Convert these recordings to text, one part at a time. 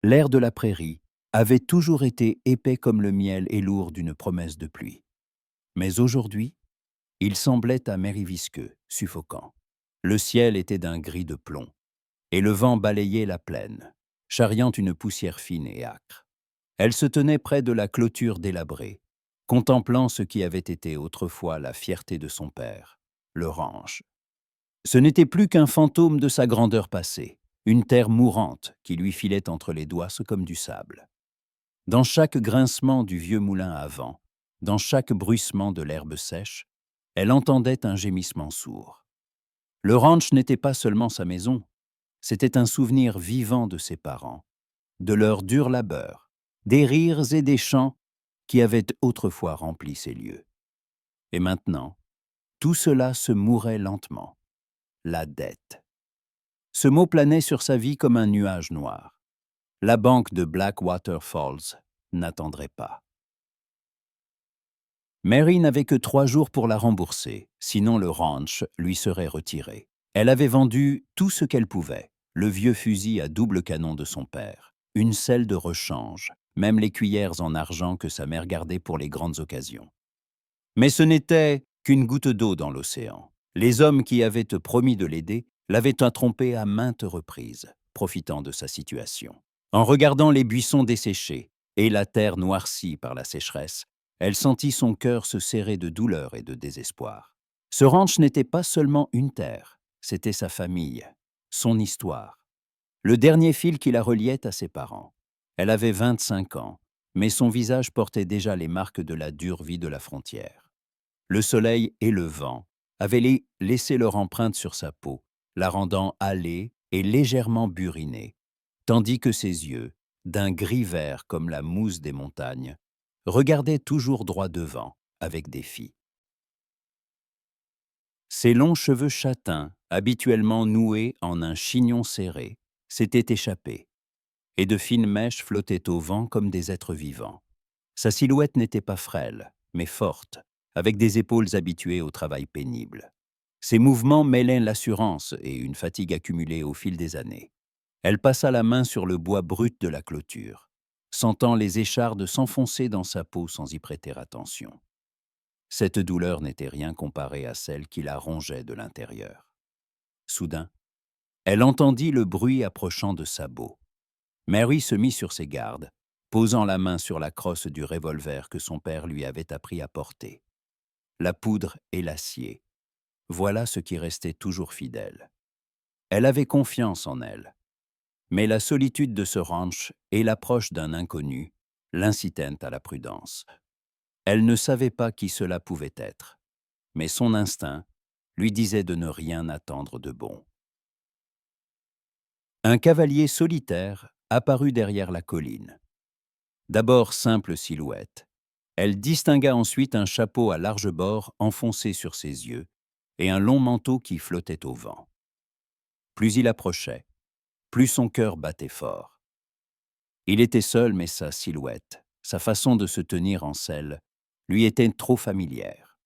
L'air de la prairie avait toujours été épais comme le miel et lourd d'une promesse de pluie. Mais aujourd'hui, il semblait à Mary visqueux, suffocant. Le ciel était d'un gris de plomb, et le vent balayait la plaine, charriant une poussière fine et âcre. Elle se tenait près de la clôture délabrée, contemplant ce qui avait été autrefois la fierté de son père, le ranch. Ce n'était plus qu'un fantôme de sa grandeur passée, une terre mourante qui lui filait entre les doigts comme du sable. Dans chaque grincement du vieux moulin à vent, dans chaque bruissement de l'herbe sèche, elle entendait un gémissement sourd. Le ranch n'était pas seulement sa maison, c'était un souvenir vivant de ses parents, de leur dur labeur, des rires et des chants qui avaient autrefois rempli ces lieux. Et maintenant, tout cela se mourait lentement. La dette. Ce mot planait sur sa vie comme un nuage noir. La banque de Blackwater Falls n'attendrait pas. Mary n'avait que 3 jours pour la rembourser, sinon le ranch lui serait retiré. Elle avait vendu tout ce qu'elle pouvait, le vieux fusil à double canon de son père, une selle de rechange, même les cuillères en argent que sa mère gardait pour les grandes occasions. Mais ce n'était qu'une goutte d'eau dans l'océan. Les hommes qui avaient promis de l'aider l'avaient trompée à maintes reprises, profitant de sa situation. En regardant les buissons desséchés et la terre noircie par la sécheresse, elle sentit son cœur se serrer de douleur et de désespoir. Ce ranch n'était pas seulement une terre, c'était sa famille, son histoire, le dernier fil qui la reliait à ses parents. Elle avait 25 ans, mais son visage portait déjà les marques de la dure vie de la frontière. Le soleil et le vent avaient laissé leur empreinte sur sa peau, la rendant hâlée et légèrement burinée, tandis que ses yeux, d'un gris vert comme la mousse des montagnes, regardaient toujours droit devant, avec défi. Ses longs cheveux châtains, habituellement noués en un chignon serré, s'étaient échappés, et de fines mèches flottaient au vent comme des êtres vivants. Sa silhouette n'était pas frêle, mais forte, avec des épaules habituées au travail pénible. Ses mouvements mêlaient l'assurance et une fatigue accumulée au fil des années. Elle passa la main sur le bois brut de la clôture, sentant les échardes s'enfoncer dans sa peau sans y prêter attention. Cette douleur n'était rien comparée à celle qui la rongeait de l'intérieur. Soudain, elle entendit le bruit approchant de sabots. Mary se mit sur ses gardes, posant la main sur la crosse du revolver que son père lui avait appris à porter. La poudre et l'acier, voilà ce qui restait toujours fidèle. Elle avait confiance en elle, mais la solitude de ce ranch et l'approche d'un inconnu l'incitèrent à la prudence. Elle ne savait pas qui cela pouvait être, mais son instinct lui disait de ne rien attendre de bon. Un cavalier solitaire apparut derrière la colline. D'abord simple silhouette, elle distingua ensuite un chapeau à large bord enfoncé sur ses yeux et un long manteau qui flottait au vent. Plus il approchait, plus son cœur battait fort. Il était seul, mais sa silhouette, sa façon de se tenir en selle, lui était trop familière.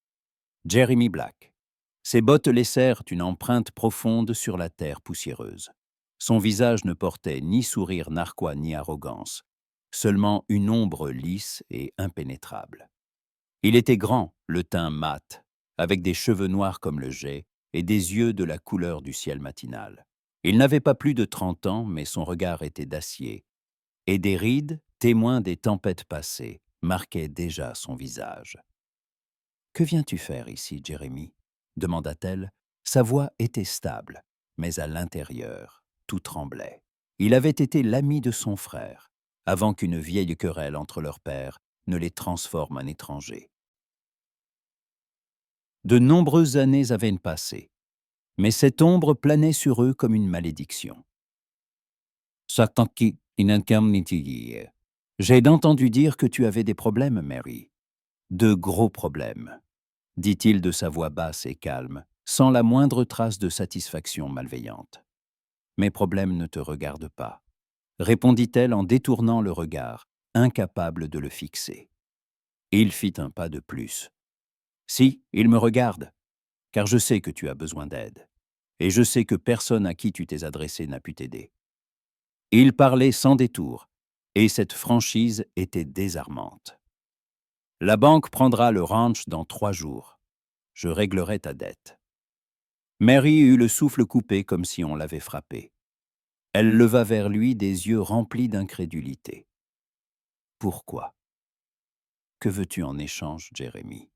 Jeremy Black. Ses bottes laissèrent une empreinte profonde sur la terre poussiéreuse. Son visage ne portait ni sourire narquois ni arrogance, seulement une ombre lisse et impénétrable. Il était grand, le teint mat, avec des cheveux noirs comme le jais et des yeux de la couleur du ciel matinal. Il n'avait pas plus de 30 ans, mais son regard était d'acier, et des rides, témoins des tempêtes passées, marquaient déjà son visage. « Que viens-tu faire ici, Jeremy ?» demanda-t-elle. Sa voix était stable, mais à l'intérieur, tout tremblait. Il avait été l'ami de son frère, avant qu'une vieille querelle entre leurs pères ne les transforme en étrangers. De nombreuses années avaient passé, mais cette ombre planait sur eux comme une malédiction. « Satanki inankam nitiye. J'ai entendu dire que tu avais des problèmes, Mary. De gros problèmes, dit-il de sa voix basse et calme, sans la moindre trace de satisfaction malveillante. Mes problèmes ne te regardent pas, répondit-elle en détournant le regard, incapable de le fixer. Il fit un pas de plus. Si, il me regarde, car je sais que tu as besoin d'aide, et je sais que personne à qui tu t'es adressé n'a pu t'aider. Il parlait sans détour, et cette franchise était désarmante. La banque prendra le ranch dans 3 jours. Je réglerai ta dette. Mary eut le souffle coupé comme si on l'avait frappée. Elle leva vers lui des yeux remplis d'incrédulité. Pourquoi? Que veux-tu en échange, Jérémie?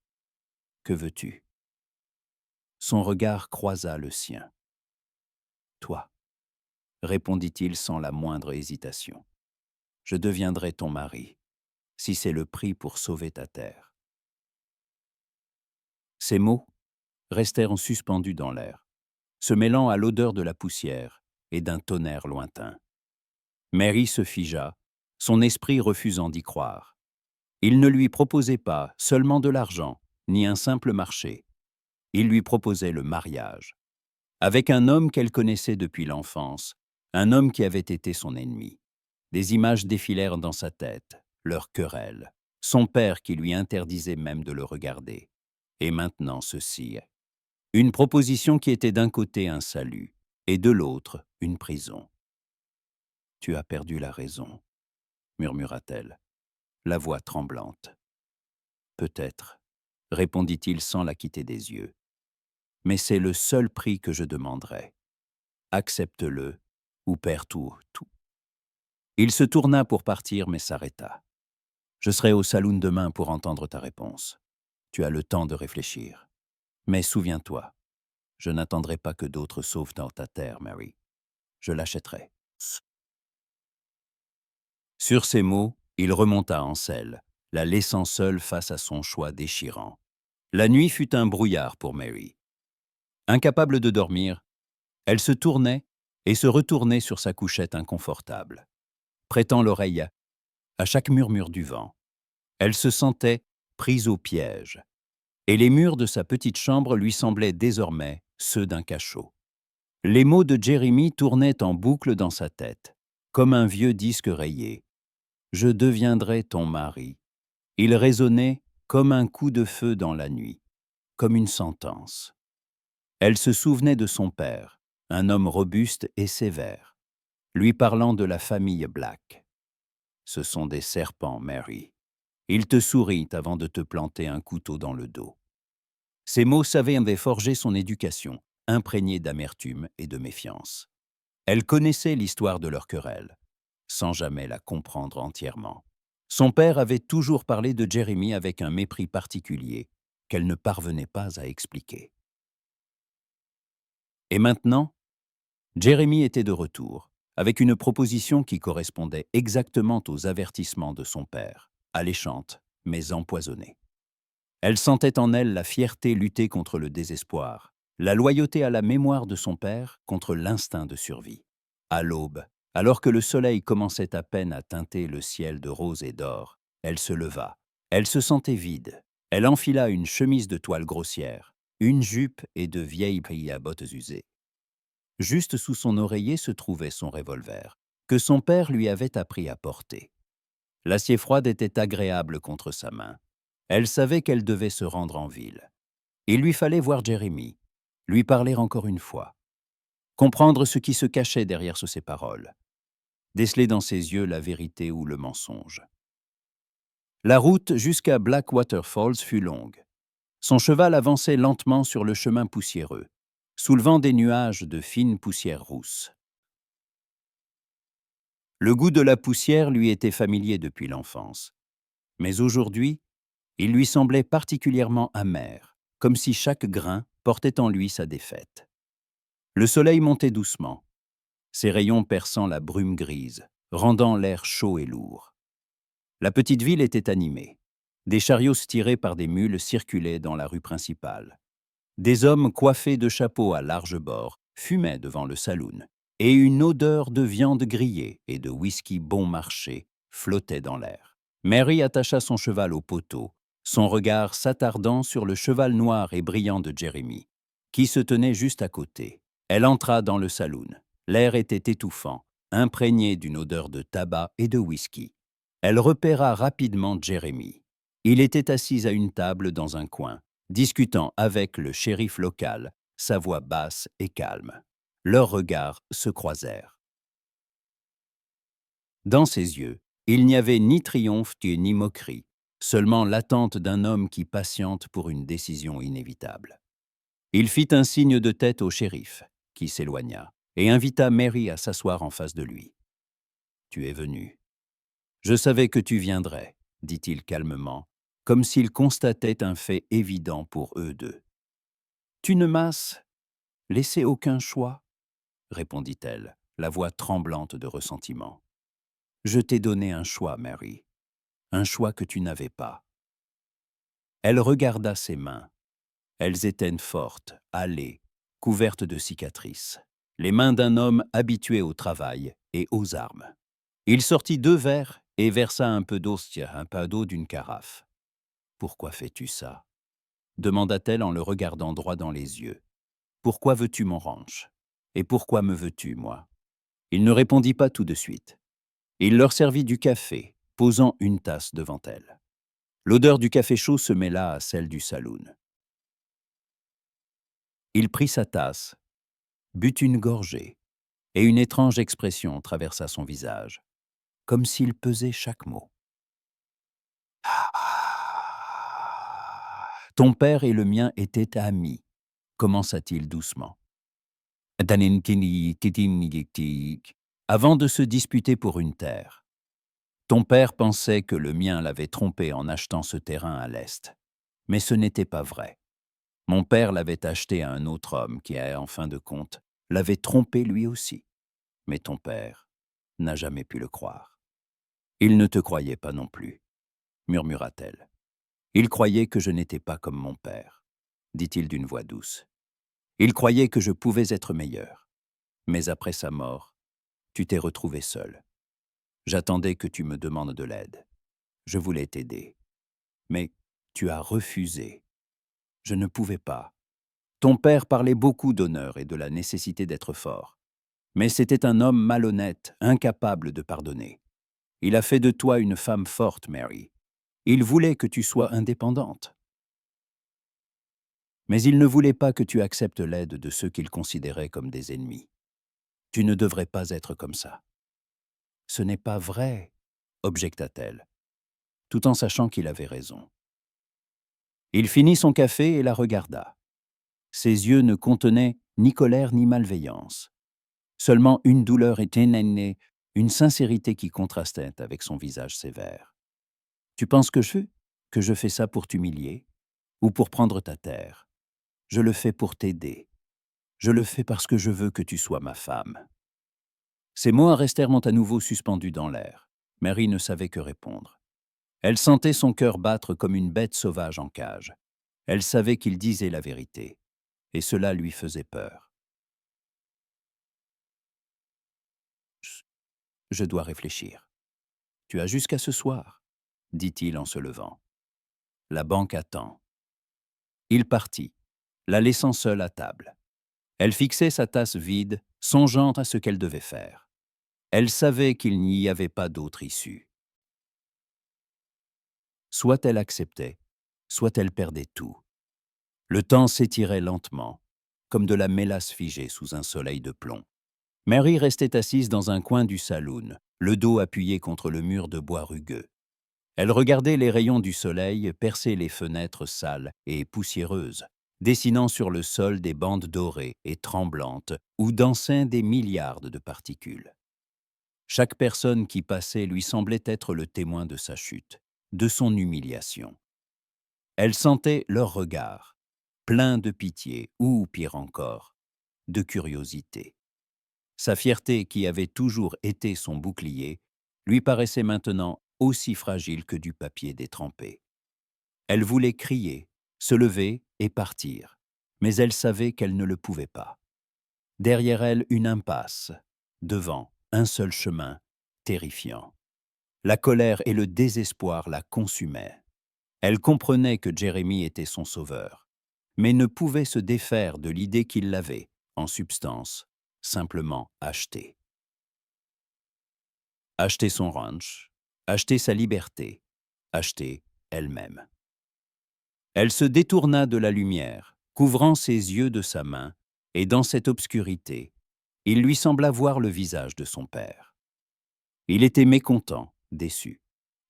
Que veux-tu? Son regard croisa le sien. Toi, répondit-il sans la moindre hésitation. Je deviendrai ton mari, si c'est le prix pour sauver ta terre. Ces mots restèrent suspendus dans l'air, se mêlant à l'odeur de la poussière et d'un tonnerre lointain. Mary se figea, son esprit refusant d'y croire. Il ne lui proposait pas seulement de l'argent, ni un simple marché. Il lui proposait le mariage, avec un homme qu'elle connaissait depuis l'enfance, un homme qui avait été son ennemi. Des images défilèrent dans sa tête, leur querelle, son père qui lui interdisait même de le regarder. Et maintenant ceci, une proposition qui était d'un côté un salut, et de l'autre une prison. « Tu as perdu la raison », murmura-t-elle, la voix tremblante. « Peut-être, » répondit-il sans la quitter des yeux, « mais c'est le seul prix que je demanderai. Accepte-le, ou perds tout, tout. » Il se tourna pour partir, mais s'arrêta. « Je serai au saloon demain pour entendre ta réponse. Tu as le temps de réfléchir. Mais souviens-toi, je n'attendrai pas que d'autres sauvent dans ta terre, Mary. Je l'achèterai. » Sur ces mots, il remonta en selle, la laissant seule face à son choix déchirant. La nuit fut un brouillard pour Mary. Incapable de dormir, elle se tournait et se retournait sur sa couchette inconfortable, prêtant l'oreille à chaque murmure du vent. Elle se sentait prise au piège, et les murs de sa petite chambre lui semblaient désormais ceux d'un cachot. Les mots de Jérémie tournaient en boucle dans sa tête, comme un vieux disque rayé. « Je deviendrai ton mari ». Il résonnait comme un coup de feu dans la nuit, comme une sentence. Elle se souvenait de son père, un homme robuste et sévère, lui parlant de la famille Black. « Ce sont des serpents, Mary. Il te sourit avant de te planter un couteau dans le dos. » Ces mots savaient forger son éducation, imprégnée d'amertume et de méfiance. Elle connaissait l'histoire de leur querelle, sans jamais la comprendre entièrement. Son père avait toujours parlé de Jérémie avec un mépris particulier qu'elle ne parvenait pas à expliquer. Et maintenant, Jérémie était de retour, avec une proposition qui correspondait exactement aux avertissements de son père, alléchante, mais empoisonnée. Elle sentait en elle la fierté lutter contre le désespoir, la loyauté à la mémoire de son père contre l'instinct de survie. À l'aube, alors que le soleil commençait à peine à teinter le ciel de rose et d'or, elle se leva. Elle se sentait vide. Elle enfila une chemise de toile grossière, une jupe et de vieilles pilles à bottes usées. Juste sous son oreiller se trouvait son revolver, que son père lui avait appris à porter. L'acier froid était agréable contre sa main. Elle savait qu'elle devait se rendre en ville. Il lui fallait voir Jérémie, lui parler encore une fois, comprendre ce qui se cachait derrière ces paroles, déceler dans ses yeux la vérité ou le mensonge. La route jusqu'à Blackwater Falls fut longue. Son cheval avançait lentement sur le chemin poussiéreux, soulevant des nuages de fine poussière rousse. Le goût de la poussière lui était familier depuis l'enfance, mais aujourd'hui, il lui semblait particulièrement amer, comme si chaque grain portait en lui sa défaite. Le soleil montait doucement, ses rayons perçant la brume grise, rendant l'air chaud et lourd. La petite ville était animée. Des chariots tirés par des mules circulaient dans la rue principale. Des hommes coiffés de chapeaux à large bord fumaient devant le saloon, et une odeur de viande grillée et de whisky bon marché flottait dans l'air. Mary attacha son cheval au poteau, son regard s'attardant sur le cheval noir et brillant de Jérémie, qui se tenait juste à côté. Elle entra dans le saloon. L'air était étouffant, imprégné d'une odeur de tabac et de whisky. Elle repéra rapidement Jérémie. Il était assis à une table dans un coin, discutant avec le shérif local, sa voix basse et calme. Leurs regards se croisèrent. Dans ses yeux, il n'y avait ni triomphe ni moquerie, seulement l'attente d'un homme qui patiente pour une décision inévitable. Il fit un signe de tête au shérif, qui s'éloigna, et invita Mary à s'asseoir en face de lui. « Tu es venu. Je savais que tu viendrais, » dit-il calmement, comme s'il constatait un fait évident pour eux deux. « Tu ne m'as laissé aucun choix, » répondit-elle, la voix tremblante de ressentiment. « Je t'ai donné un choix, Mary, un choix que tu n'avais pas. » Elle regarda ses mains. Elles étaient fortes, hâlées, couvertes de cicatrices, les mains d'un homme habitué au travail et aux armes. Il sortit 2 verres et versa un peu d'eau d'une carafe. « Pourquoi fais-tu ça ?» demanda-t-elle en le regardant droit dans les yeux. « Pourquoi veux-tu mon ranch? Et pourquoi me veux-tu, moi ?» Il ne répondit pas tout de suite. Il leur servit du café, posant une tasse devant elle. L'odeur du café chaud se mêla à celle du saloon. Il prit sa tasse, but une gorgée, et une étrange expression traversa son visage, comme s'il pesait chaque mot. « Ton père et le mien étaient amis, » commença-t-il doucement. Avant de se disputer pour une terre. Ton père pensait que le mien l'avait trompé en achetant ce terrain à l'est. Mais ce n'était pas vrai. Mon père l'avait acheté à un autre homme qui, en fin de compte, l'avait trompé lui aussi. Mais ton père n'a jamais pu le croire. Il ne te croyait pas non plus, murmura-t-elle. Il croyait que je n'étais pas comme mon père, dit-il d'une voix douce. Il croyait que je pouvais être meilleur. Mais après sa mort, tu t'es retrouvé seul. J'attendais que tu me demandes de l'aide. Je voulais t'aider. Mais tu as refusé. Je ne pouvais pas. Ton père parlait beaucoup d'honneur et de la nécessité d'être fort. Mais c'était un homme malhonnête, incapable de pardonner. Il a fait de toi une femme forte, Mary. Il voulait que tu sois indépendante. Mais il ne voulait pas que tu acceptes l'aide de ceux qu'il considérait comme des ennemis. Tu ne devrais pas être comme ça. Ce n'est pas vrai, objecta-t-elle, tout en sachant qu'il avait raison. Il finit son café et la regarda. Ses yeux ne contenaient ni colère ni malveillance. Seulement une douleur éternelle, une sincérité qui contrastait avec son visage sévère. « Tu penses que je fais ça pour t'humilier ou pour prendre ta terre? Je le fais pour t'aider. Je le fais parce que je veux que tu sois ma femme. » Ces mots restèrent à nouveau suspendus dans l'air. Mary ne savait que répondre. Elle sentait son cœur battre comme une bête sauvage en cage. Elle savait qu'il disait la vérité, et cela lui faisait peur. « Je dois réfléchir. Tu as jusqu'à ce soir, » dit-il en se levant. « La banque attend. » Il partit, la laissant seule à table. Elle fixait sa tasse vide, songeant à ce qu'elle devait faire. Elle savait qu'il n'y avait pas d'autre issue. Soit elle acceptait, soit elle perdait tout. Le temps s'étirait lentement, comme de la mélasse figée sous un soleil de plomb. Mary restait assise dans un coin du saloon, le dos appuyé contre le mur de bois rugueux. Elle regardait les rayons du soleil percer les fenêtres sales et poussiéreuses, dessinant sur le sol des bandes dorées et tremblantes où dansaient des milliards de particules. Chaque personne qui passait lui semblait être le témoin de sa chute, de son humiliation. Elle sentait leur regard, plein de pitié ou, pire encore, de curiosité. Sa fierté, qui avait toujours été son bouclier, lui paraissait maintenant aussi fragile que du papier détrempé. Elle voulait crier, se lever et partir, mais elle savait qu'elle ne le pouvait pas. Derrière elle, une impasse. Devant, un seul chemin, terrifiant. La colère et le désespoir la consumaient. Elle comprenait que Jeremy était son sauveur, mais ne pouvait se défaire de l'idée qu'il l'avait, en substance, simplement acheté. Acheter son ranch, acheter sa liberté, acheter elle-même. Elle se détourna de la lumière, couvrant ses yeux de sa main, et dans cette obscurité, il lui sembla voir le visage de son père. Il était mécontent, déçu.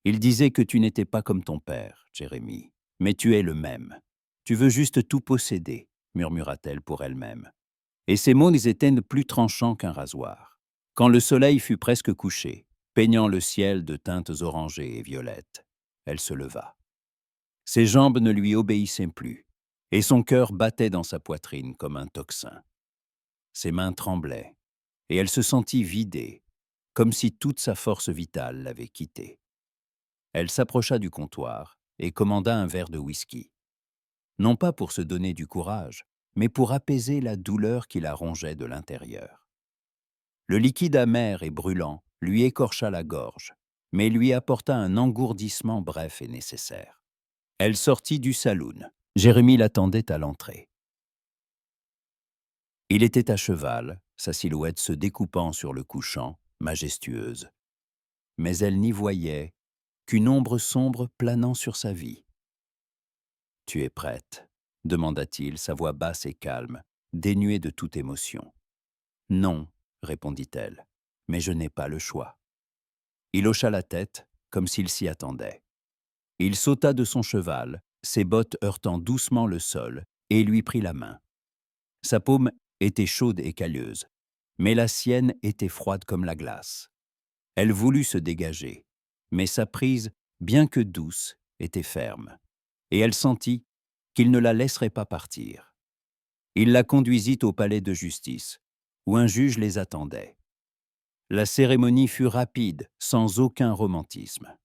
Il disait que tu n'étais pas comme ton père, Jérémie, mais tu es le même. Tu veux juste tout posséder, murmura-t-elle pour elle-même. Et ses mots étaient plus tranchants qu'un rasoir. Quand le soleil fut presque couché, peignant le ciel de teintes orangées et violettes, elle se leva. Ses jambes ne lui obéissaient plus, et son cœur battait dans sa poitrine comme un tocsin. Ses mains tremblaient, et elle se sentit vidée, comme si toute sa force vitale l'avait quittée. Elle s'approcha du comptoir et commanda un verre de whisky. Non pas pour se donner du courage, mais pour apaiser la douleur qui la rongeait de l'intérieur. Le liquide amer et brûlant lui écorcha la gorge, mais lui apporta un engourdissement bref et nécessaire. Elle sortit du saloon. Jérémie l'attendait à l'entrée. Il était à cheval, sa silhouette se découpant sur le couchant, majestueuse. Mais elle n'y voyait qu'une ombre sombre planant sur sa vie. « Tu es prête ?» demanda-t-il, sa voix basse et calme, dénuée de toute émotion. « Non, » répondit-elle, « mais je n'ai pas le choix. » Il hocha la tête, comme s'il s'y attendait. Il sauta de son cheval, ses bottes heurtant doucement le sol, et lui prit la main. Sa paume était chaude et calleuse, mais la sienne était froide comme la glace. Elle voulut se dégager, mais sa prise, bien que douce, était ferme, et elle sentit qu'il ne la laisserait pas partir. Il la conduisit au palais de justice, où un juge les attendait. La cérémonie fut rapide, sans aucun romantisme.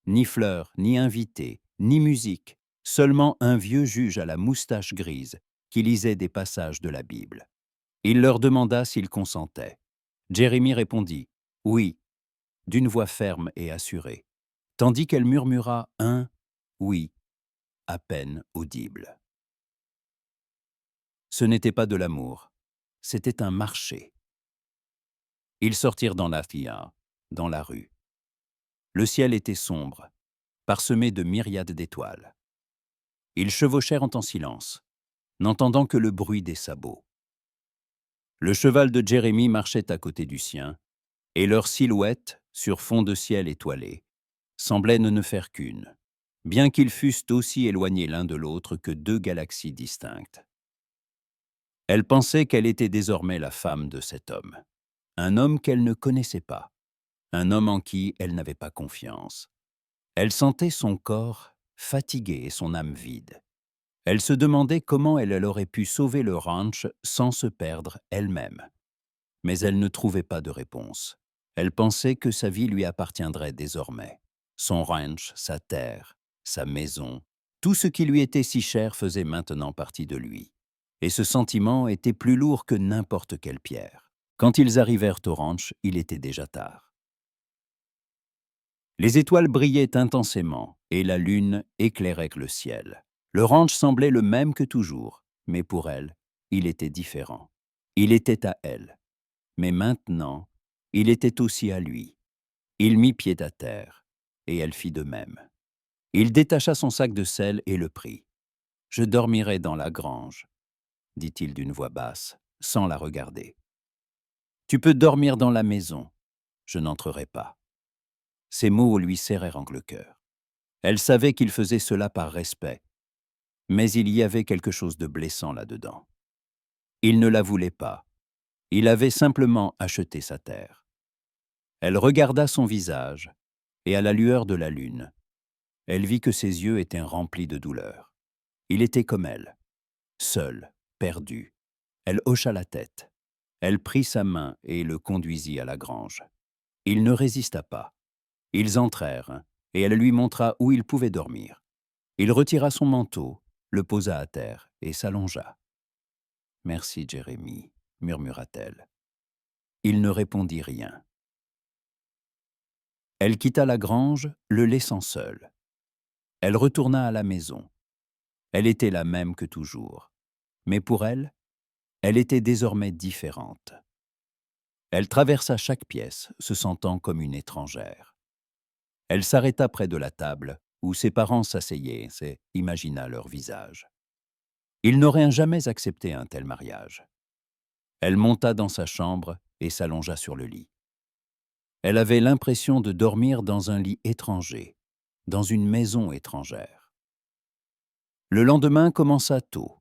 Ni fleurs, ni invités, ni musique, seulement un vieux juge à la moustache grise qui lisait des passages de la Bible. Il leur demanda s'ils consentaient. Jérémie répondit « Oui », d'une voix ferme et assurée, tandis qu'elle murmura un « oui » à peine audible. Ce n'était pas de l'amour, c'était un marché. Ils sortirent dans la via, dans la rue. Le ciel était sombre, parsemé de myriades d'étoiles. Ils chevauchèrent en silence, n'entendant que le bruit des sabots. Le cheval de Jérémie marchait à côté du sien, et leur silhouette, sur fond de ciel étoilé, semblait ne faire qu'une, bien qu'ils fussent aussi éloignés l'un de l'autre que deux galaxies distinctes. Elle pensait qu'elle était désormais la femme de cet homme, un homme qu'elle ne connaissait pas, un homme en qui elle n'avait pas confiance. Elle sentait son corps fatigué et son âme vide. Elle se demandait comment elle aurait pu sauver le ranch sans se perdre elle-même. Mais elle ne trouvait pas de réponse. Elle pensait que sa vie lui appartiendrait désormais. Son ranch, sa terre, sa maison, tout ce qui lui était si cher faisait maintenant partie de lui. Et ce sentiment était plus lourd que n'importe quelle pierre. Quand ils arrivèrent au ranch, il était déjà tard. Les étoiles brillaient intensément et la lune éclairait le ciel. Le ranch semblait le même que toujours, mais pour elle, il était différent. Il était à elle. Mais maintenant, il était aussi à lui. Il mit pied à terre, et elle fit de même. Il détacha son sac de sel et le prit. « Je dormirai dans la grange, » dit-il d'une voix basse, sans la regarder. « Tu peux dormir dans la maison, je n'entrerai pas. » Ces mots lui serrèrent le cœur. Elle savait qu'il faisait cela par respect, mais il y avait quelque chose de blessant là-dedans. Il ne la voulait pas. Il avait simplement acheté sa terre. Elle regarda son visage, et à la lueur de la lune, elle vit que ses yeux étaient remplis de douleur. Il était comme elle, seul, perdu. Elle hocha la tête. Elle prit sa main et le conduisit à la grange. Il ne résista pas. Ils entrèrent, et elle lui montra où il pouvait dormir. Il retira son manteau, le posa à terre et s'allongea. « Merci, Jérémie, » murmura-t-elle. Il ne répondit rien. Elle quitta la grange, le laissant seul. Elle retourna à la maison. Elle était la même que toujours. Mais pour elle était désormais différente. Elle traversa chaque pièce, se sentant comme une étrangère. Elle s'arrêta près de la table où ses parents s'asseyaient et imagina leur visage. Ils n'auraient jamais accepté un tel mariage. Elle monta dans sa chambre et s'allongea sur le lit. Elle avait l'impression de dormir dans un lit étranger, dans une maison étrangère. Le lendemain commença tôt,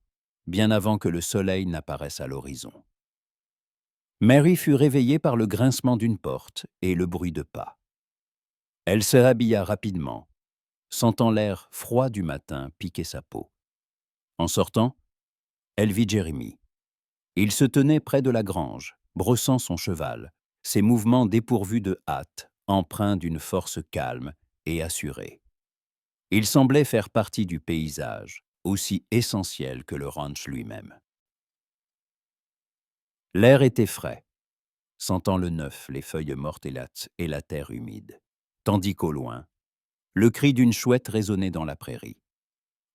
bien avant que le soleil n'apparaisse à l'horizon. Mary fut réveillée par le grincement d'une porte et le bruit de pas. Elle se rhabilla rapidement, sentant l'air froid du matin piquer sa peau. En sortant, elle vit Jérémie. Il se tenait près de la grange, brossant son cheval, ses mouvements dépourvus de hâte, empreints d'une force calme et assurée. Il semblait faire partie du paysage, aussi essentiel que le ranch lui-même. L'air était frais, sentant le neuf, les feuilles mortes et la terre humide, tandis qu'au loin, le cri d'une chouette résonnait dans la prairie.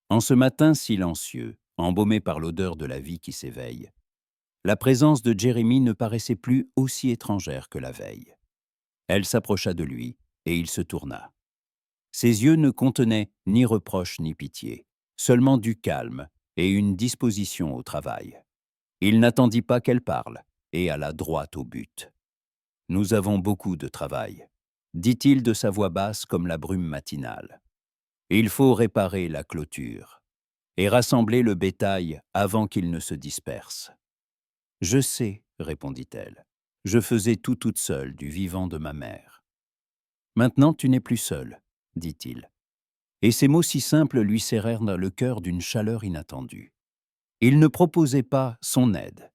En ce matin silencieux, embaumé par l'odeur de la vie qui s'éveille, la présence de Jérémie ne paraissait plus aussi étrangère que la veille. Elle s'approcha de lui, et il se tourna. Ses yeux ne contenaient ni reproche ni pitié, seulement du calme et une disposition au travail. Il n'attendit pas qu'elle parle, et alla droit au but. « Nous avons beaucoup de travail », dit-il de sa voix basse comme la brume matinale. « Il faut réparer la clôture et rassembler le bétail avant qu'il ne se disperse. » « Je sais, » répondit-elle. « Je faisais tout toute seule du vivant de ma mère. »« Maintenant tu n'es plus seule, » dit-il. Et ces mots si simples lui serrèrent dans le cœur d'une chaleur inattendue. Il ne proposait pas son aide.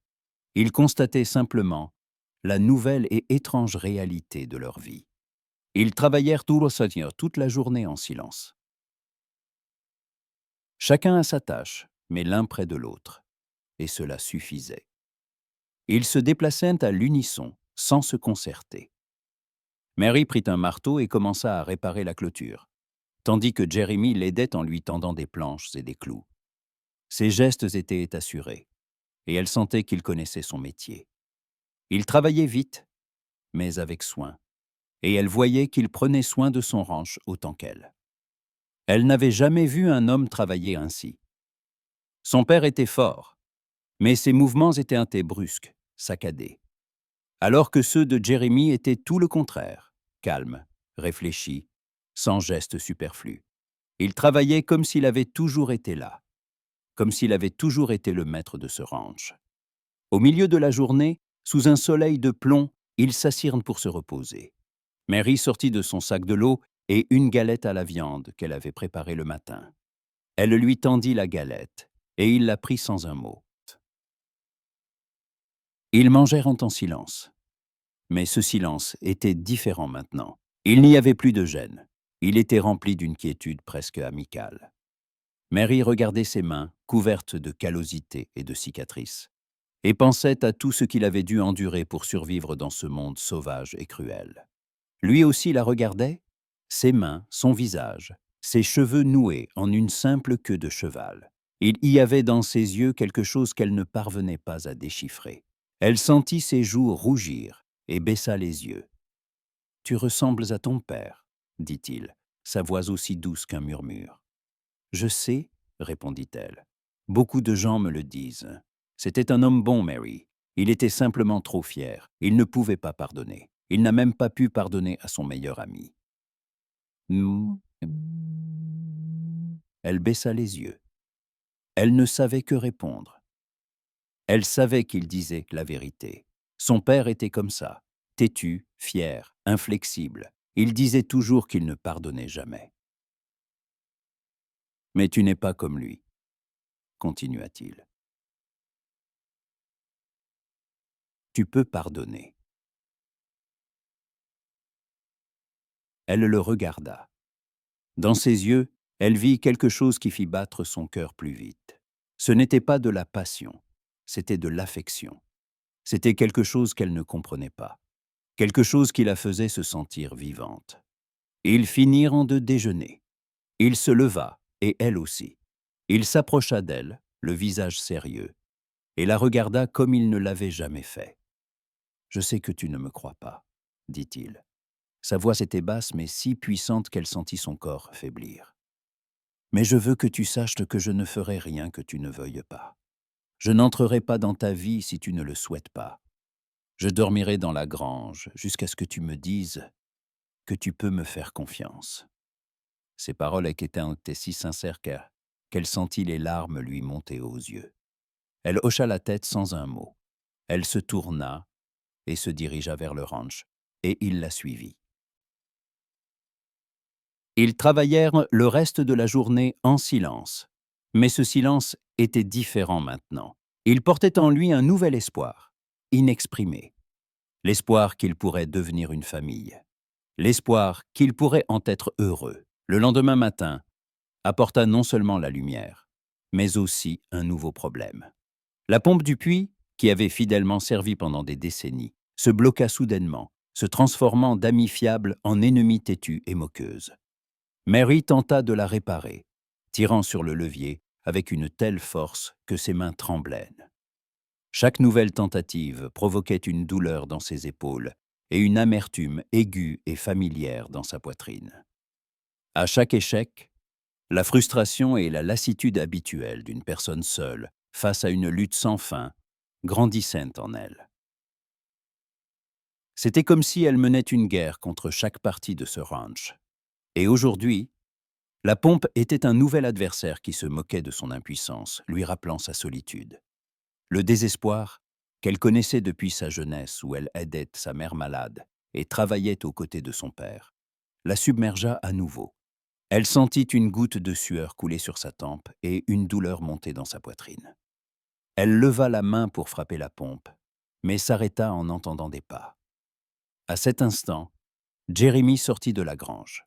Il constatait simplement la nouvelle et étrange réalité de leur vie. Ils travaillèrent toute la journée en silence. Chacun à sa tâche, mais l'un près de l'autre. Et cela suffisait. Ils se déplaçaient à l'unisson, sans se concerter. Mary prit un marteau et commença à réparer la clôture, tandis que Jérémie l'aidait en lui tendant des planches et des clous. Ses gestes étaient assurés, et elle sentait qu'il connaissait son métier. Il travaillait vite, mais avec soin, et elle voyait qu'il prenait soin de son ranch autant qu'elle. Elle n'avait jamais vu un homme travailler ainsi. Son père était fort, mais ses mouvements étaient brusques, saccadés. Alors que ceux de Jérémie étaient tout le contraire, calmes, réfléchis, sans gestes superflus. Il travaillait comme s'il avait toujours été là, comme s'il avait toujours été le maître de ce ranch. Au milieu de la journée, sous un soleil de plomb, ils s'assirent pour se reposer. Mary sortit de son sac de l'eau et une galette à la viande qu'elle avait préparée le matin. Elle lui tendit la galette, et il la prit sans un mot. Ils mangèrent en silence. Mais ce silence était différent maintenant. Il n'y avait plus de gêne. Il était rempli d'une quiétude presque amicale. Mary regardait ses mains, couvertes de callosités et de cicatrices, et pensait à tout ce qu'il avait dû endurer pour survivre dans ce monde sauvage et cruel. Lui aussi la regardait, ses mains, son visage, ses cheveux noués en une simple queue de cheval. Il y avait dans ses yeux quelque chose qu'elle ne parvenait pas à déchiffrer. Elle sentit ses joues rougir et baissa les yeux. « Tu ressembles à ton père, » dit-il, sa voix aussi douce qu'un murmure. « Je sais, » répondit-elle. « Beaucoup de gens me le disent. C'était un homme bon, Mary. Il était simplement trop fier. Il ne pouvait pas pardonner. Il n'a même pas pu pardonner à son meilleur ami. » Elle baissa les yeux. Elle ne savait que répondre. Elle savait qu'il disait la vérité. Son père était comme ça, têtu, fier, inflexible. Il disait toujours qu'il ne pardonnait jamais. « Mais tu n'es pas comme lui, » continua-t-il. « Tu peux pardonner. » Elle le regarda. Dans ses yeux, elle vit quelque chose qui fit battre son cœur plus vite. Ce n'était pas de la passion, c'était de l'affection. C'était quelque chose qu'elle ne comprenait pas, quelque chose qui la faisait se sentir vivante. Ils finirent de déjeuner. Il se leva, et elle aussi. Il s'approcha d'elle, le visage sérieux, et la regarda comme il ne l'avait jamais fait. « Je sais que tu ne me crois pas, » dit-il. Sa voix était basse mais si puissante qu'elle sentit son corps faiblir. « Mais je veux que tu saches que je ne ferai rien que tu ne veuilles pas. Je n'entrerai pas dans ta vie si tu ne le souhaites pas. Je dormirai dans la grange jusqu'à ce que tu me dises que tu peux me faire confiance. » Ces paroles étaient si sincères qu'elle sentit les larmes lui monter aux yeux. Elle hocha la tête sans un mot. Elle se tourna et se dirigea vers le ranch, et il la suivit. Ils travaillèrent le reste de la journée en silence. Mais ce silence était différent maintenant. Il portait en lui un nouvel espoir, inexprimé. L'espoir qu'il pourrait devenir une famille. L'espoir qu'il pourrait en être heureux. Le lendemain matin apporta non seulement la lumière, mais aussi un nouveau problème. La pompe du puits, qui avait fidèlement servi pendant des décennies, se bloqua soudainement, se transformant d'amie fiable en ennemie têtue et moqueuse. Mary tenta de la réparer, tirant sur le levier avec une telle force que ses mains tremblaient. Chaque nouvelle tentative provoquait une douleur dans ses épaules et une amertume aiguë et familière dans sa poitrine. À chaque échec, la frustration et la lassitude habituelle d'une personne seule face à une lutte sans fin grandissaient en elle. C'était comme si elle menait une guerre contre chaque partie de ce ranch. Et aujourd'hui, la pompe était un nouvel adversaire qui se moquait de son impuissance, lui rappelant sa solitude. Le désespoir, qu'elle connaissait depuis sa jeunesse où elle aidait sa mère malade et travaillait aux côtés de son père, la submergea à nouveau. Elle sentit une goutte de sueur couler sur sa tempe et une douleur monter dans sa poitrine. Elle leva la main pour frapper la pompe, mais s'arrêta en entendant des pas. À cet instant, Jeremy sortit de la grange.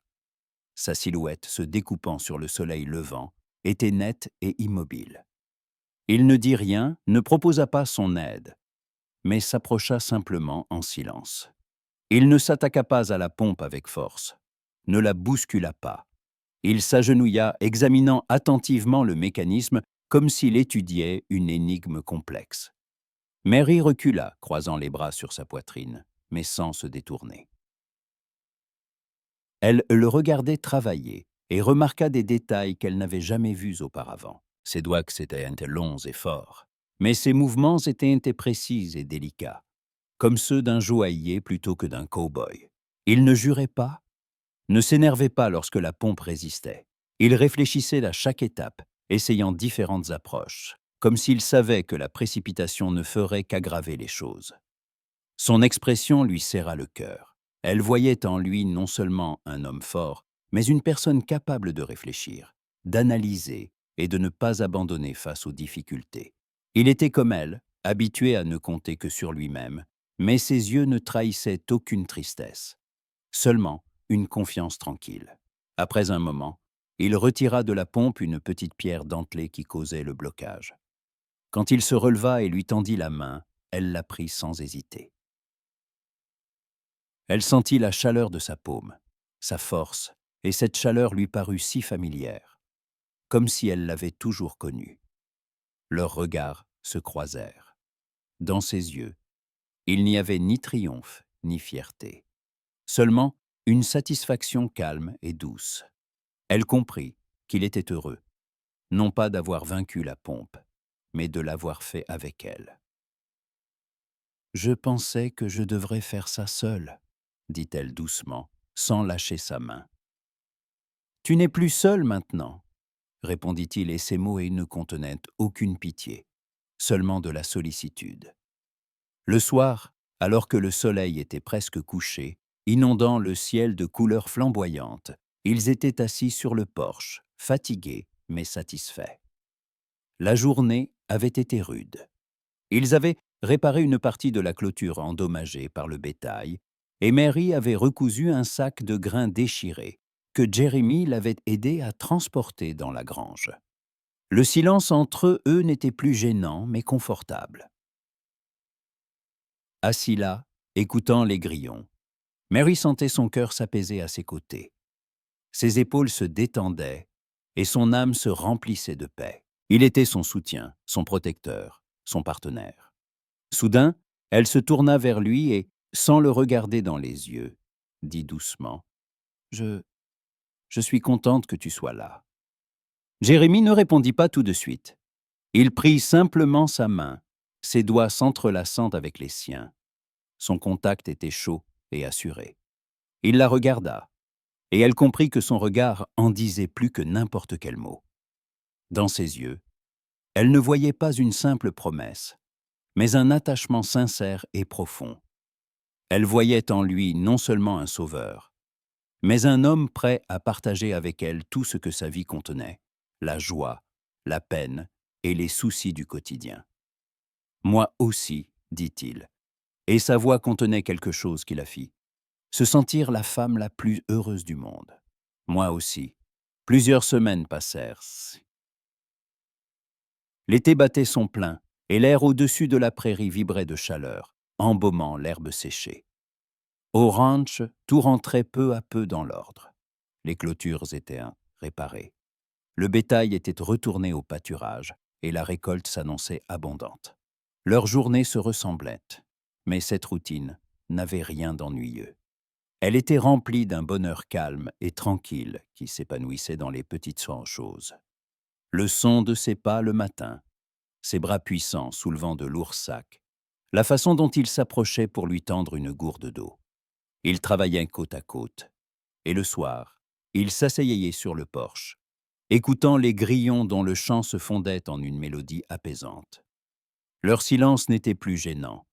Sa silhouette, se découpant sur le soleil levant, était nette et immobile. Il ne dit rien, ne proposa pas son aide, mais s'approcha simplement en silence. Il ne s'attaqua pas à la pompe avec force, ne la bouscula pas. Il s'agenouilla, examinant attentivement le mécanisme comme s'il étudiait une énigme complexe. Mary recula, croisant les bras sur sa poitrine, mais sans se détourner. Elle le regardait travailler et remarqua des détails qu'elle n'avait jamais vus auparavant. Ses doigts étaient longs et forts, mais ses mouvements étaient précis et délicats, comme ceux d'un joaillier plutôt que d'un cow-boy. Il ne jurait pas, ne s'énervait pas lorsque la pompe résistait. Il réfléchissait à chaque étape, essayant différentes approches, comme s'il savait que la précipitation ne ferait qu'aggraver les choses. Son expression lui serra le cœur. Elle voyait en lui non seulement un homme fort, mais une personne capable de réfléchir, d'analyser et de ne pas abandonner face aux difficultés. Il était comme elle, habitué à ne compter que sur lui-même, mais ses yeux ne trahissaient aucune tristesse, seulement une confiance tranquille. Après un moment, il retira de la pompe une petite pierre dentelée qui causait le blocage. Quand il se releva et lui tendit la main, elle la prit sans hésiter. Elle sentit la chaleur de sa paume, sa force, et cette chaleur lui parut si familière, comme si elle l'avait toujours connue. Leurs regards se croisèrent. Dans ses yeux, il n'y avait ni triomphe ni fierté, seulement une satisfaction calme et douce. Elle comprit qu'il était heureux, non pas d'avoir vaincu la pompe, mais de l'avoir fait avec elle. « Je pensais que je devrais faire ça seule, » dit-elle doucement, sans lâcher sa main. « Tu n'es plus seule maintenant, » répondit-il, et ses mots ne contenaient aucune pitié, seulement de la sollicitude. Le soir, alors que le soleil était presque couché, inondant le ciel de couleurs flamboyantes, ils étaient assis sur le porche, fatigués mais satisfaits. La journée avait été rude. Ils avaient réparé une partie de la clôture endommagée par le bétail, et Mary avait recousu un sac de grains déchirés que Jeremy l'avait aidé à transporter dans la grange. Le silence entre eux n'était plus gênant, mais confortable. Assis là, écoutant les grillons, Mary sentait son cœur s'apaiser à ses côtés. Ses épaules se détendaient et son âme se remplissait de paix. Il était son soutien, son protecteur, son partenaire. Soudain, elle se tourna vers lui et, sans le regarder dans les yeux, dit doucement « Je suis contente que tu sois là. » Jérémie ne répondit pas tout de suite. Il prit simplement sa main, ses doigts s'entrelaçant avec les siens. Son contact était chaud et assuré. Il la regarda, et elle comprit que son regard en disait plus que n'importe quel mot. Dans ses yeux, elle ne voyait pas une simple promesse, mais un attachement sincère et profond. Elle voyait en lui non seulement un sauveur, mais un homme prêt à partager avec elle tout ce que sa vie contenait, la joie, la peine et les soucis du quotidien. « Moi aussi, dit-il, et sa voix contenait quelque chose qui la fit se sentir la femme la plus heureuse du monde. Moi aussi. Plusieurs semaines passèrent. L'été battait son plein, et l'air au-dessus de la prairie vibrait de chaleur, embaumant l'herbe séchée. Au ranch, tout rentrait peu à peu dans l'ordre. Les clôtures étaient réparées. Le bétail était retourné au pâturage, et la récolte s'annonçait abondante. Leurs journées se ressemblaient, mais cette routine n'avait rien d'ennuyeux. Elle était remplie d'un bonheur calme et tranquille qui s'épanouissait dans les petites choses. Le son de ses pas le matin, ses bras puissants soulevant de lourds sacs, la façon dont il s'approchait pour lui tendre une gourde d'eau. Ils travaillaient côte à côte, et le soir, ils s'asseyaient sur le porche, écoutant les grillons dont le chant se fondait en une mélodie apaisante. Leur silence n'était plus gênant.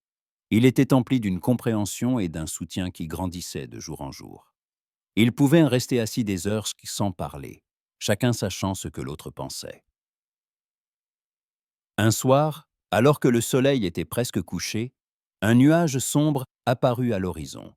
Il était empli d'une compréhension et d'un soutien qui grandissaient de jour en jour. Ils pouvaient rester assis des heures sans parler, chacun sachant ce que l'autre pensait. Un soir, alors que le soleil était presque couché, un nuage sombre apparut à l'horizon.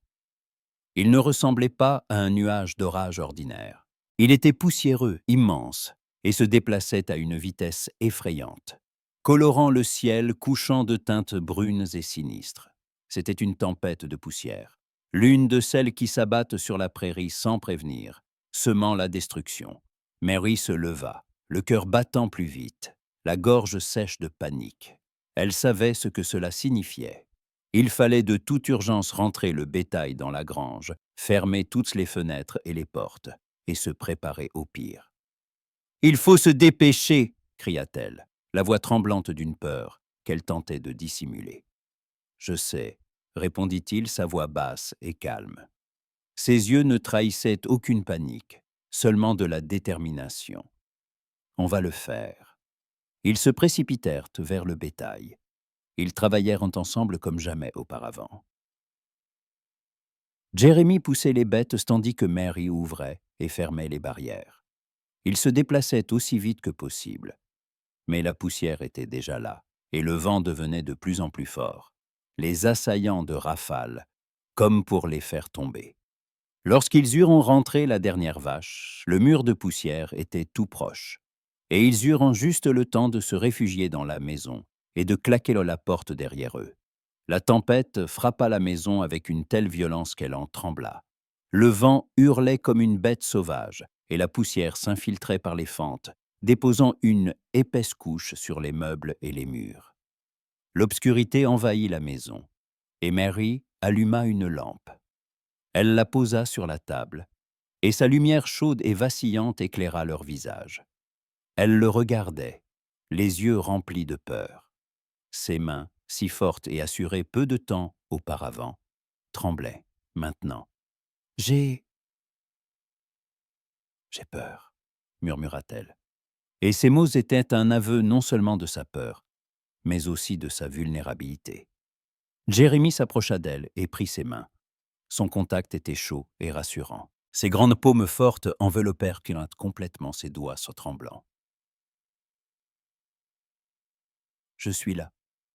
Il ne ressemblait pas à un nuage d'orage ordinaire. Il était poussiéreux, immense, et se déplaçait à une vitesse effrayante, colorant le ciel couchant de teintes brunes et sinistres. C'était une tempête de poussière, l'une de celles qui s'abattent sur la prairie sans prévenir, semant la destruction. Mary se leva, le cœur battant plus vite, la gorge sèche de panique. Elle savait ce que cela signifiait. Il fallait de toute urgence rentrer le bétail dans la grange, fermer toutes les fenêtres et les portes, et se préparer au pire. « Il faut se dépêcher !» cria-t-elle, la voix tremblante d'une peur qu'elle tentait de dissimuler. « Je sais », répondit-il, sa voix basse et calme. Ses yeux ne trahissaient aucune panique, seulement de la détermination. « On va le faire. » Ils se précipitèrent vers le bétail. Ils travaillèrent ensemble comme jamais auparavant. Jérémie poussait les bêtes tandis que Mary ouvrait et fermait les barrières. Ils se déplaçaient aussi vite que possible. Mais la poussière était déjà là, et le vent devenait de plus en plus fort, les assaillant de rafales, comme pour les faire tomber. Lorsqu'ils eurent rentré la dernière vache, le mur de poussière était tout proche, et ils eurent juste le temps de se réfugier dans la maison et de claquer la porte derrière eux. La tempête frappa la maison avec une telle violence qu'elle en trembla. Le vent hurlait comme une bête sauvage, et la poussière s'infiltrait par les fentes, déposant une épaisse couche sur les meubles et les murs. L'obscurité envahit la maison, et Mary alluma une lampe. Elle la posa sur la table, et sa lumière chaude et vacillante éclaira leur visage. Elle le regardait, les yeux remplis de peur. Ses mains, si fortes et assurées peu de temps auparavant, tremblaient maintenant. « J'ai peur », murmura-t-elle. Et ces mots étaient un aveu non seulement de sa peur, mais aussi de sa vulnérabilité. Jérémie s'approcha d'elle et prit ses mains. Son contact était chaud et rassurant. Ses grandes paumes fortes enveloppèrent complètement ses doigts tremblants. « Je suis là, »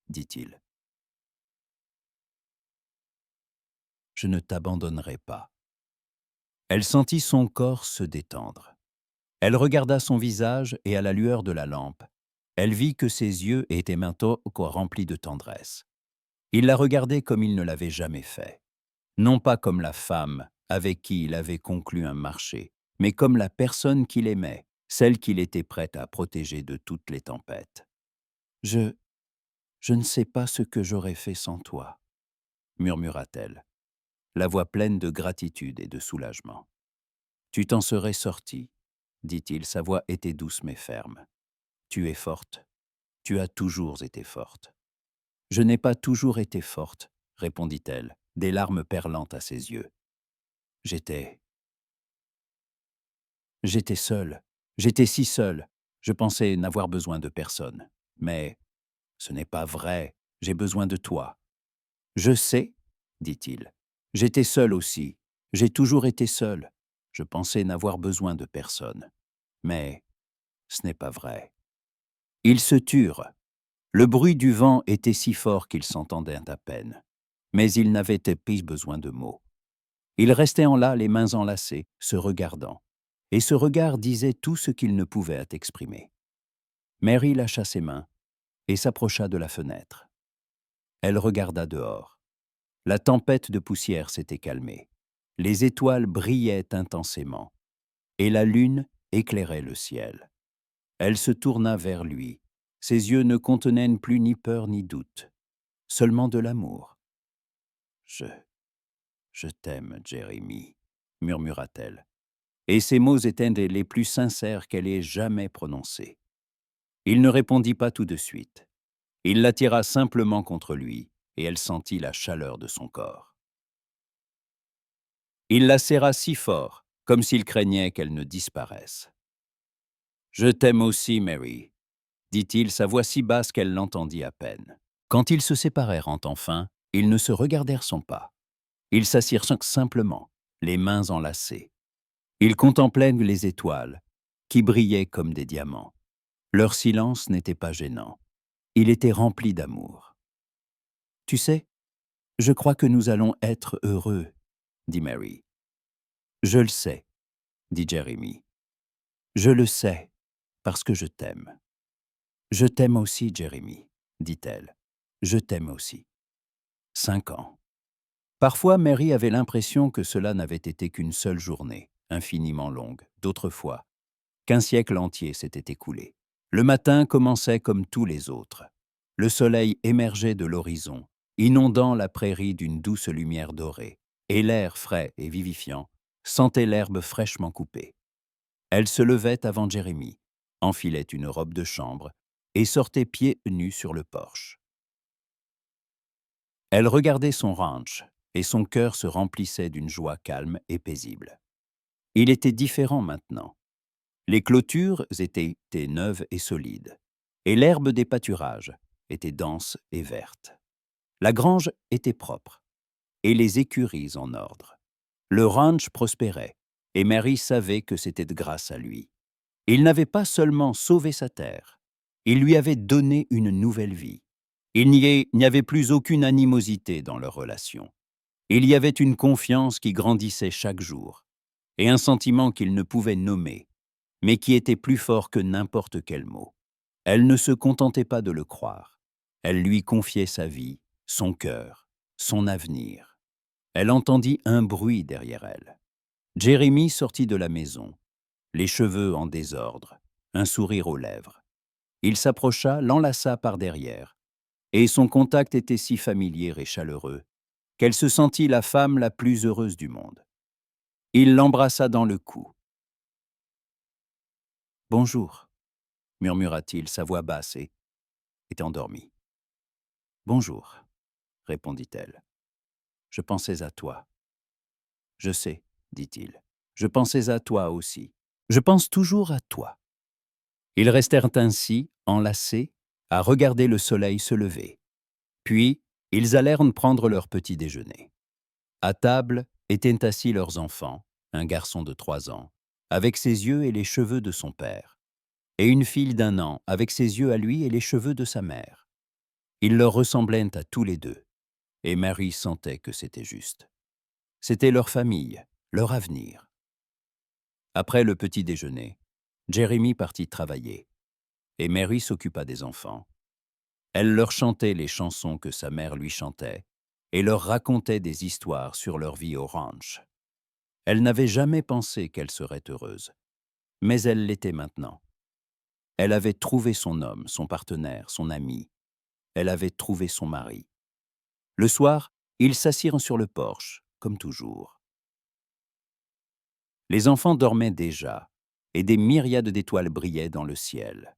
dit-il. « Je ne t'abandonnerai pas. » Elle sentit son corps se détendre. Elle regarda son visage et à la lueur de la lampe, elle vit que ses yeux étaient maintenant remplis de tendresse. Il la regardait comme il ne l'avait jamais fait. Non pas comme la femme avec qui il avait conclu un marché, mais comme la personne qu'il aimait, celle qu'il était prêt à protéger de toutes les tempêtes. « Je ne sais pas ce que j'aurais fait sans toi, » murmura-t-elle, la voix pleine de gratitude et de soulagement. « Tu t'en serais sortie, » dit-il, sa voix était douce mais ferme. « Tu es forte, tu as toujours été forte. » « Je n'ai pas toujours été forte, répondit-elle, des larmes perlant à ses yeux. J'étais seule. J'étais si seule. Je pensais n'avoir besoin de personne. Mais ce n'est pas vrai. J'ai besoin de toi. Je sais, dit-il. J'étais seule aussi. J'ai toujours été seule. Je pensais n'avoir besoin de personne. Mais ce n'est pas vrai. Ils se turent. Le bruit du vent était si fort qu'ils s'entendaient à peine. Mais ils n'avaient pas besoin de mots. Ils restaient en là, les mains enlacées, se regardant. Et ce regard disait tout ce qu'ils ne pouvaient exprimer. Mary lâcha ses mains et s'approcha de la fenêtre. Elle regarda dehors. La tempête de poussière s'était calmée. Les étoiles brillaient intensément. Et la lune éclairait le ciel. Elle se tourna vers lui. Ses yeux ne contenaient plus ni peur ni doute, seulement de l'amour. Je t'aime, Jérémie, murmura-t-elle. Et ces mots étaient les plus sincères qu'elle ait jamais prononcés. Il ne répondit pas tout de suite. Il l'attira simplement contre lui, et elle sentit la chaleur de son corps. Il la serra si fort, comme s'il craignait qu'elle ne disparaisse. « Je t'aime aussi, Mary », dit-il, sa voix si basse qu'elle l'entendit à peine. Quand ils se séparèrent enfin, ils ne se regardèrent pas. Ils s'assirent simplement, les mains enlacées. Ils contemplaient les étoiles, qui brillaient comme des diamants. Leur silence n'était pas gênant. Il était rempli d'amour. « Tu sais, je crois que nous allons être heureux, » dit Mary. « Je le sais, » dit Jérémie. « Je le sais, parce que je t'aime. »« Je t'aime aussi, Jérémie, » dit-elle. « Je t'aime aussi. » 5 ans. Parfois, Mary avait l'impression que cela n'avait été qu'une seule journée, infiniment longue, d'autres fois, qu'un siècle entier s'était écoulé. Le matin commençait comme tous les autres. Le soleil émergeait de l'horizon, inondant la prairie d'une douce lumière dorée, et l'air frais et vivifiant sentait l'herbe fraîchement coupée. Elle se levait avant Jérémie, enfilait une robe de chambre et sortait pieds nus sur le porche. Elle regardait son ranch, et son cœur se remplissait d'une joie calme et paisible. Il était différent maintenant. Les clôtures étaient neuves et solides, et l'herbe des pâturages était dense et verte. La grange était propre, et les écuries en ordre. Le ranch prospérait, et Mary savait que c'était grâce à lui. Il n'avait pas seulement sauvé sa terre, il lui avait donné une nouvelle vie. Il n'y avait plus aucune animosité dans leur relation. Il y avait une confiance qui grandissait chaque jour, et un sentiment qu'il ne pouvait nommer, mais qui était plus fort que n'importe quel mot. Elle ne se contentait pas de le croire. Elle lui confiait sa vie, son cœur, son avenir. Elle entendit un bruit derrière elle. Jérémie sortit de la maison, les cheveux en désordre, un sourire aux lèvres. Il s'approcha, l'enlaça par derrière, et son contact était si familier et chaleureux qu'elle se sentit la femme la plus heureuse du monde. Il l'embrassa dans le cou. « Bonjour », murmura-t-il, sa voix basse et endormie. « Bonjour », répondit-elle. « Je pensais à toi. »« Je sais, » dit-il. « Je pensais à toi aussi. Je pense toujours à toi. » Ils restèrent ainsi, enlacés, à regarder le soleil se lever. Puis, ils allèrent prendre leur petit déjeuner. À table étaient assis leurs enfants, un garçon de 3 ans, avec ses yeux et les cheveux de son père, et une fille d'1 an, avec ses yeux à lui et les cheveux de sa mère. Ils leur ressemblaient à tous les deux, et Mary sentait que c'était juste. C'était leur famille, leur avenir. Après le petit déjeuner, Jérémie partit travailler, et Mary s'occupa des enfants. Elle leur chantait les chansons que sa mère lui chantait, et leur racontait des histoires sur leur vie au ranch. Elle n'avait jamais pensé qu'elle serait heureuse, mais elle l'était maintenant. Elle avait trouvé son homme, son partenaire, son ami. Elle avait trouvé son mari. Le soir, ils s'assirent sur le porche, comme toujours. Les enfants dormaient déjà, et des myriades d'étoiles brillaient dans le ciel.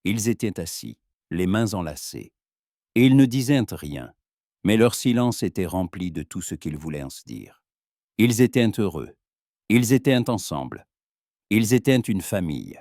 Ils étaient assis, les mains enlacées, et ils ne disaient rien, mais leur silence était rempli de tout ce qu'ils voulaient en se dire. Ils étaient heureux. Ils étaient ensemble. Ils étaient une famille.